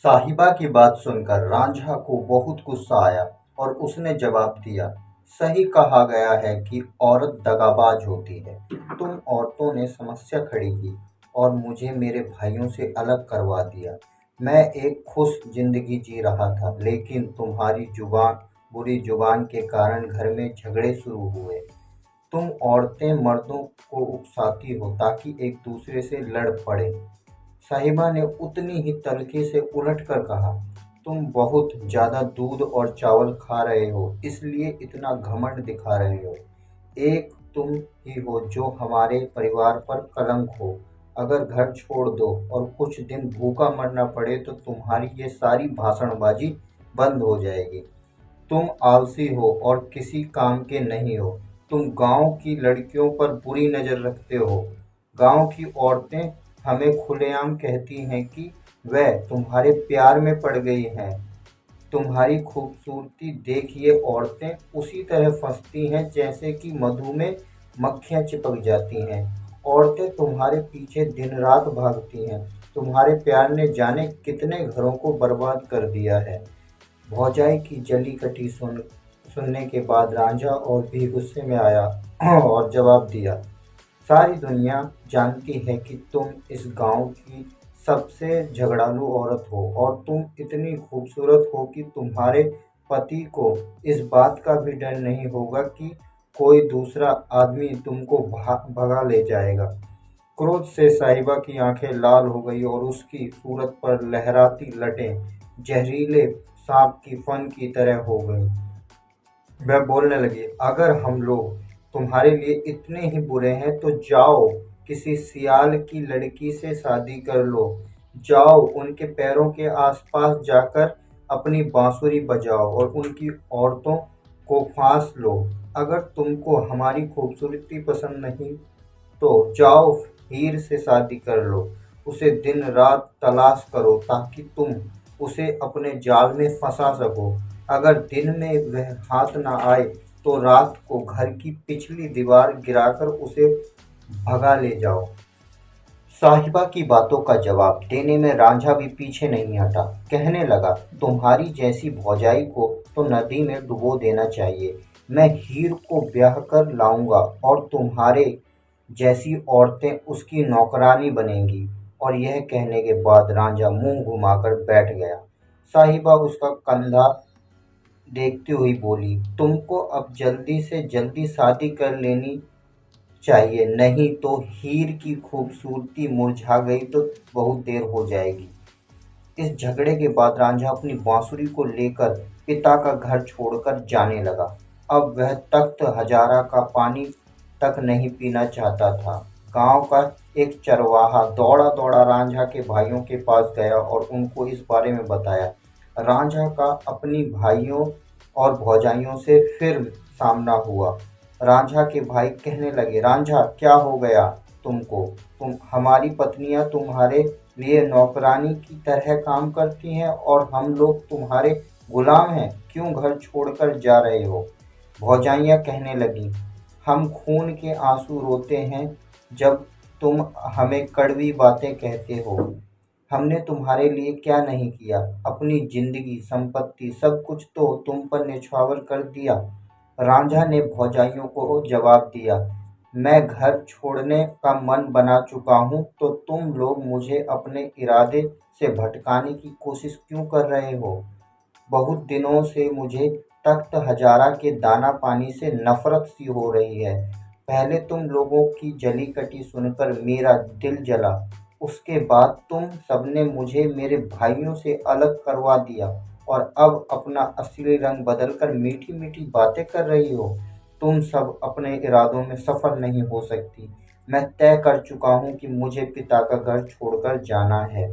साहिबा की बात सुनकर रांझा को बहुत गुस्सा आया और उसने जवाब दिया, सही कहा गया है कि औरत दगाबाज होती है। तुम औरतों ने समस्या खड़ी की और मुझे मेरे भाइयों से अलग करवा दिया। मैं एक खुश जिंदगी जी रहा था, लेकिन तुम्हारी बुरी जुबान के कारण घर में झगड़े शुरू हुए। तुम औरतें मर्दों को उकसाती हो ताकि एक दूसरे से लड़ पड़े। साहिबा ने उतनी ही तलखी से उलटकर कहा, तुम बहुत ज्यादा दूध और चावल खा रहे हो, इसलिए इतना घमंड दिखा रहे हो। एक तुम ही हो जो हमारे परिवार पर कलंक हो। अगर घर छोड़ दो और कुछ दिन भूखा मरना पड़े तो तुम्हारी ये सारी भाषणबाजी बंद हो जाएगी। तुम आलसी हो और किसी काम के नहीं हो। तुम गांव की लड़कियों पर बुरी नजर रखते हो। गांव की औरतें हमें खुलेआम कहती हैं कि वह तुम्हारे प्यार में पड़ गई हैं। तुम्हारी खूबसूरती देख ये औरतें उसी तरह फंसती हैं जैसे कि मधु में मक्खियाँ चिपक जाती हैं। औरतें तुम्हारे पीछे दिन रात भागती हैं। तुम्हारे प्यार ने जाने कितने घरों को बर्बाद कर दिया है। भौजाई की जली कटी सुनने के बाद रांझा और भी गुस्से में आया और जवाब दिया, सारी दुनिया जानती है कि तुम इस गांव की सबसे झगड़ालू औरत हो और तुम इतनी खूबसूरत हो कि तुम्हारे पति को इस बात का भी डर नहीं होगा कि कोई दूसरा आदमी तुमको भगा ले जाएगा। क्रोध से साहिबा की आंखें लाल हो गई और उसकी सूरत पर लहराती लटें जहरीले सांप की फन की तरह हो गई। वह बोलने लगी, अगर हम लोग तुम्हारे लिए इतने ही बुरे हैं तो जाओ किसी सियाल की लड़की से शादी कर लो। जाओ उनके पैरों के आसपास जाकर अपनी बांसुरी बजाओ और उनकी औरतों को फांस लो। अगर तुमको हमारी खूबसूरती पसंद नहीं तो जाओ हीर से शादी कर लो। उसे दिन रात तलाश करो ताकि तुम उसे अपने जाल में फंसा सको। अगर दिन में वह हाथ ना आए तो रात को घर की पिछली दीवार गिराकर उसे भगा ले जाओ। साहिबा की बातों का जवाब देने में रांझा भी पीछे नहीं हटा। कहने लगा, तुम्हारी जैसी भौजाई को तो नदी में डुबो देना चाहिए। मैं हीर को ब्याह कर लाऊंगा और तुम्हारे जैसी औरतें उसकी नौकरानी बनेंगी। और यह कहने के बाद रांझा मुंह घुमाकर बैठ गया। साहिबा उसका कंधा देखती हुई बोली, तुमको अब जल्दी से जल्दी शादी कर लेनी चाहिए, नहीं तो हीर की खूबसूरती मुरझा गई तो बहुत देर हो जाएगी। इस झगड़े के बाद रांझा अपनी बांसुरी को लेकर पिता का घर छोड़कर जाने लगा। अब वह तख्त हजारा का पानी तक नहीं पीना चाहता था। गांव का एक चरवाहा दौड़ा दौड़ा रांझा के भाइयों के पास गया और उनको इस बारे में बताया। रांझा का अपनी भाइयों और भौजाइयों से फिर सामना हुआ। रांझा के भाई कहने लगे, रांझा क्या हो गया तुमको? हमारी पत्नियां तुम्हारे लिए नौकरानी की तरह काम करती हैं और हम लोग तुम्हारे गुलाम हैं। क्यों घर छोड़कर जा रहे हो? भौजाइयाँ कहने लगी, हम खून के आंसू रोते हैं जब तुम हमें कड़वी बातें कहते हो। हमने तुम्हारे लिए क्या नहीं किया? अपनी जिंदगी, संपत्ति, सब कुछ तो तुम पर न्यौछावर कर दिया। रांझा ने भौजाइयों को जवाब दिया, मैं घर छोड़ने का मन बना चुका हूँ, तो तुम लोग मुझे अपने इरादे से भटकाने की कोशिश क्यों कर रहे हो? बहुत दिनों से मुझे तख्त हजारा के दाना पानी से नफरत सी हो रही है। पहले तुम लोगों की जली कटी सुनकर मेरा दिल जला, उसके बाद तुम सबने मुझे मेरे भाइयों से अलग करवा दिया और अब अपना असली रंग बदलकर मीठी मीठी बातें कर रही हो। तुम सब अपने इरादों में सफल नहीं हो सकती। मैं तय कर चुका हूँ कि मुझे पिता का घर छोड़कर जाना है।